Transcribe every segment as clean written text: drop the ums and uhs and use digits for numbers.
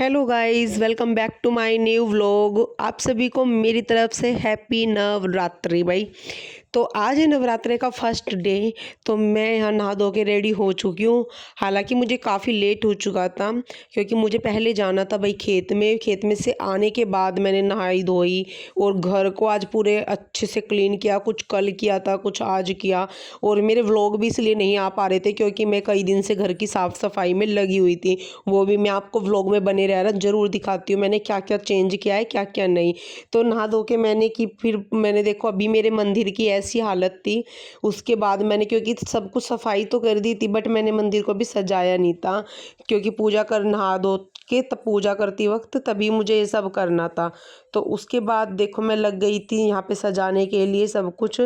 Hello guys, welcome back to my new vlog. आप सभी को मेरी तरफ से हैप्पी नवरात्रि भाई। तो आज है नवरात्रि का फर्स्ट डे। तो मैं यहाँ नहा धो के रेडी हो चुकी हूँ। हालांकि मुझे काफ़ी लेट हो चुका था क्योंकि मुझे पहले जाना था भाई खेत में से आने के बाद मैंने नहाई धोई और घर को आज पूरे अच्छे से क्लीन किया। कुछ कल किया था, कुछ आज किया। और मेरे व्लॉग भी इसलिए नहीं आ पा रहे थे क्योंकि मैं कई दिन से घर की साफ़ सफाई में लगी हुई थी। वो भी मैं आपको व्लॉग में बने रह रहा ज़रूर दिखाती हूँ मैंने क्या क्या चेंज किया है, क्या क्या नहीं। तो नहा धो के मैंने की, फिर मैंने देखो अभी मेरे मंदिर की ऐसी हालत थी। उसके बाद मैंने, क्योंकि सब कुछ सफाई तो कर दी थी बट मैंने मंदिर को भी सजाया नहीं था क्योंकि पूजा कर नहा धो के तब पूजा करती वक्त तभी मुझे ये सब करना था। तो उसके बाद देखो मैं लग गई थी यहाँ पे सजाने के लिए सब कुछ।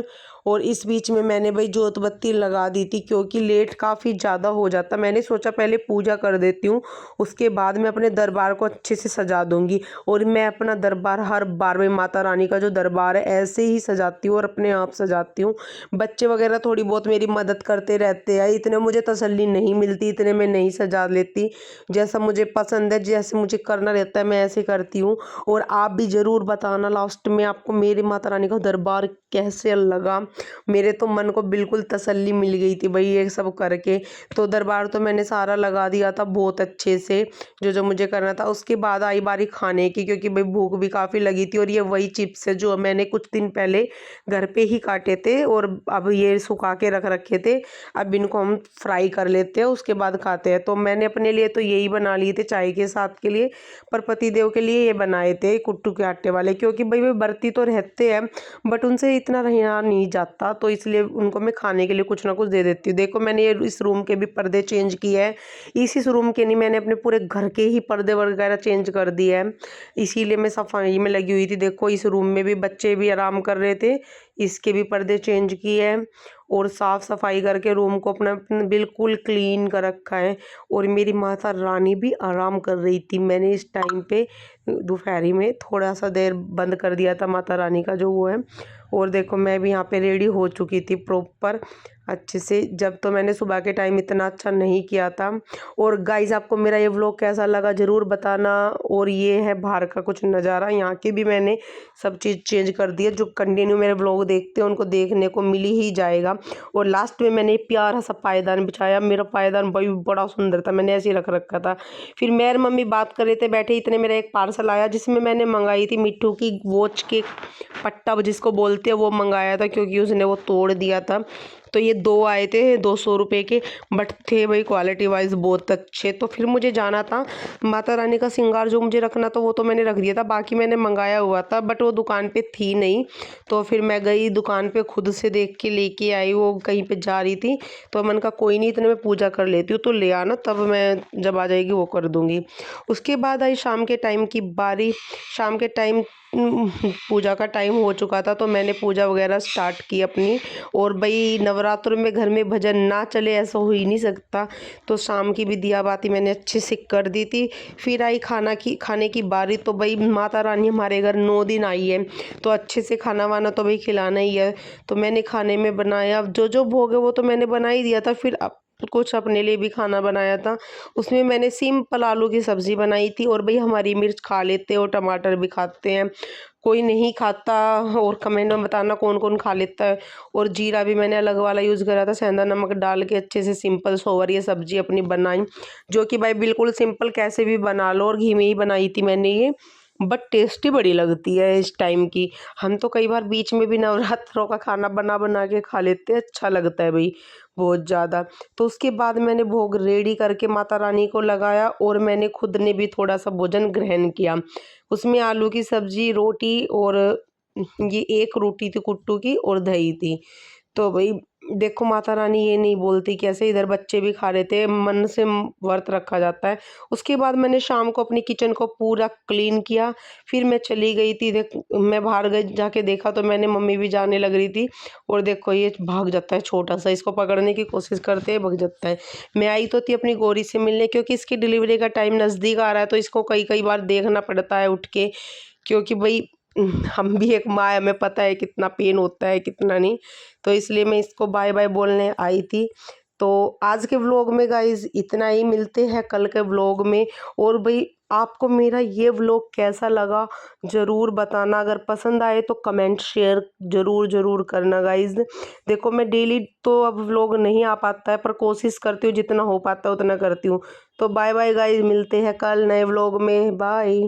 और इस बीच में मैंने भाई जोत बत्ती लगा दी थी क्योंकि लेट काफ़ी ज़्यादा हो जाता। मैंने सोचा पहले पूजा कर देती हूँ, उसके बाद मैं अपने दरबार को अच्छे से सजा दूंगी। और मैं अपना दरबार हर बार में माता रानी का जो दरबार है ऐसे ही सजाती हूँ और अपने आप सजाती हूँ। बच्चे वगैरह थोड़ी बहुत मेरी मदद करते रहते हैं, इतने मुझे तसल्ली नहीं मिलती, इतने मैं नहीं सजा लेती। जैसा मुझे पसंद है, जैसे मुझे करना रहता है मैं ऐसे करती हूँ। और आप भी ज़रूर बताना लास्ट में आपको मेरी माता रानी का दरबार कैसे लगा। मेरे तो मन को बिल्कुल तसल्ली मिल गई थी भाई ये सब करके। तो दरबार तो मैंने सारा लगा दिया था बहुत अच्छे से, जो जो मुझे करना था। उसके बाद आई बारी खाने की क्योंकि भाई भूख भी काफ़ी लगी थी। और ये वही चिप्स है जो मैंने कुछ दिन पहले घर पे ही काटे थे और अब ये सुखा के रख रखे थे। अब इनको हम फ्राई कर लेते हैं, उसके बाद खाते हैं। तो मैंने अपने लिए तो यही बना लिए थे चाय के साथ के लिए, पर पतिदेव के लिए ये बनाए थे कुट्टू के आटे वाले क्योंकि भाई वे बरती तो रहते हैं बट उनसे इतना रहना नहीं जाता। तो इसलिए उनको मैं खाने के लिए कुछ ना कुछ दे देती हूँ। देखो मैंने ये इस रूम के भी पर्दे चेंज किए हैं। इसी रूम के नहीं, मैंने अपने पूरे घर के ही पर्दे वगैरह चेंज कर दिए हैं, इसीलिए मैं सफाई में लगी हुई थी। देखो इस रूम में भी बच्चे भी आराम कर रहे थे, इसके भी पर्दे चेंज किए हैं और साफ़ सफाई करके रूम को अपना बिल्कुल क्लीन कर रखा है। और मेरी माता रानी भी आराम कर रही थी। मैंने इस टाइम पे दोपहरी में थोड़ा सा देर बंद कर दिया था माता रानी का जो वो है। और देखो मैं भी यहाँ पे रेडी हो चुकी थी प्रॉपर अच्छे से। जब तो मैंने सुबह के टाइम इतना अच्छा नहीं किया था। और गाइज आपको मेरा ये व्लॉग कैसा लगा ज़रूर बताना। और ये है बाहर का कुछ नज़ारा, यहाँ के भी मैंने सब चीज़ चेंज कर दी है। जो कंटिन्यू मेरे व्लॉग देखते हैं उनको देखने को मिल ही जाएगा। और लास्ट में मैंने प्यारा सा पायदान बिछाया। मेरा पायदान भाई बड़ा सुंदर था, मैंने ऐसे ही रख रखा था। फिर मैं और मम्मी बात कर रहे थे बैठे, इतने मेरा एक पार्सल आया जिसमें मैंने मंगाई थी मिट्टू की वॉच के पट्टा जिसको बोलते हैं वो मंगाया था क्योंकि उसने वो तोड़ दिया था। तो ये दो आए थे 200 रुपये के, बट थे भाई क्वालिटी वाइज बहुत अच्छे। तो फिर मुझे जाना था माता रानी का श्रृंगार जो मुझे रखना था वो तो मैंने रख दिया था, बाकी मैंने मंगाया हुआ था बट वो दुकान पे थी नहीं। तो फिर मैं गई दुकान पे, खुद से देख के लेके आई। वो कहीं पे जा रही थी तो मन का कोई नहीं, इतने में पूजा कर लेती हूँ तो ले आना, तब मैं जब आ जाएगी वो कर दूँगी। उसके बाद आई शाम के टाइम की बारी। शाम के टाइम पूजा का टाइम हो चुका था तो मैंने पूजा वगैरह स्टार्ट की अपनी। और भाई नवरात्र में घर में भजन ना चले ऐसा हो ही नहीं सकता। तो शाम की भी दिया बाती मैंने अच्छे से कर दी थी। फिर आई खाने की बारी। तो भाई माता रानी हमारे घर 9 दिन आई है तो अच्छे से खाना वाना तो भाई खिलाना ही है। तो मैंने खाने में बनाया जो जो भोग है वो तो मैंने बना ही दिया था। फिर कुछ अपने लिए भी खाना बनाया था। उसमें मैंने सिंपल आलू की सब्ज़ी बनाई थी। और भाई हमारी मिर्च खा लेते हैं और टमाटर भी खाते हैं, कोई नहीं खाता। और कमेंट में बताना कौन कौन खा लेता है। और जीरा भी मैंने अलग वाला यूज़ करा था, सेंधा नमक डाल के अच्छे से सिंपल सोवर ये सब्ज़ी अपनी बनाई, जो कि भाई बिल्कुल सिंपल कैसे भी बना लो। और घी में ही बनाई थी मैंने ये, बट टेस्टी बड़ी लगती है इस टाइम की। हम तो कई बार बीच में भी नवरात्रों का खाना बना बना के खा लेते हैं, अच्छा लगता है भाई बहुत ज़्यादा। तो उसके बाद मैंने भोग रेडी करके माता रानी को लगाया और मैंने खुद ने भी थोड़ा सा भोजन ग्रहण किया। उसमें आलू की सब्जी, रोटी और ये एक रोटी थी कुट्टू की और दही थी। तो भाई देखो माता रानी ये नहीं बोलती कैसे, इधर बच्चे भी खा रहे थे, मन से व्रत रखा जाता है। उसके बाद मैंने शाम को अपनी किचन को पूरा क्लीन किया। फिर मैं चली गई थी, देख मैं बाहर गई जाके देखा तो मैंने मम्मी भी जाने लग रही थी। और देखो ये भाग जाता है छोटा सा, इसको पकड़ने की कोशिश करते हैं भाग जाता है। मैं आई तो थी अपनी गौरी से मिलने क्योंकि इसकी डिलीवरी का टाइम नज़दीक आ रहा है तो इसको कई कई बार देखना पड़ता है उठ के, क्योंकि भाई हम भी एक माँ है, हमें पता है कितना पेन होता है कितना नहीं। तो इसलिए मैं इसको बाय बाय बोलने आई थी। तो आज के व्लॉग में गाइज इतना ही, मिलते हैं कल के व्लॉग में। और भाई आपको मेरा ये व्लॉग कैसा लगा ज़रूर बताना, अगर पसंद आए तो कमेंट शेयर ज़रूर करना गाइज। देखो मैं डेली तो अब व्लॉग नहीं आ पाता है, पर कोशिश करती हूँ जितना हो पाता है उतना करती हूँ। तो बाय बाय गाइज, मिलते हैं कल नए व्लॉग में, बाय।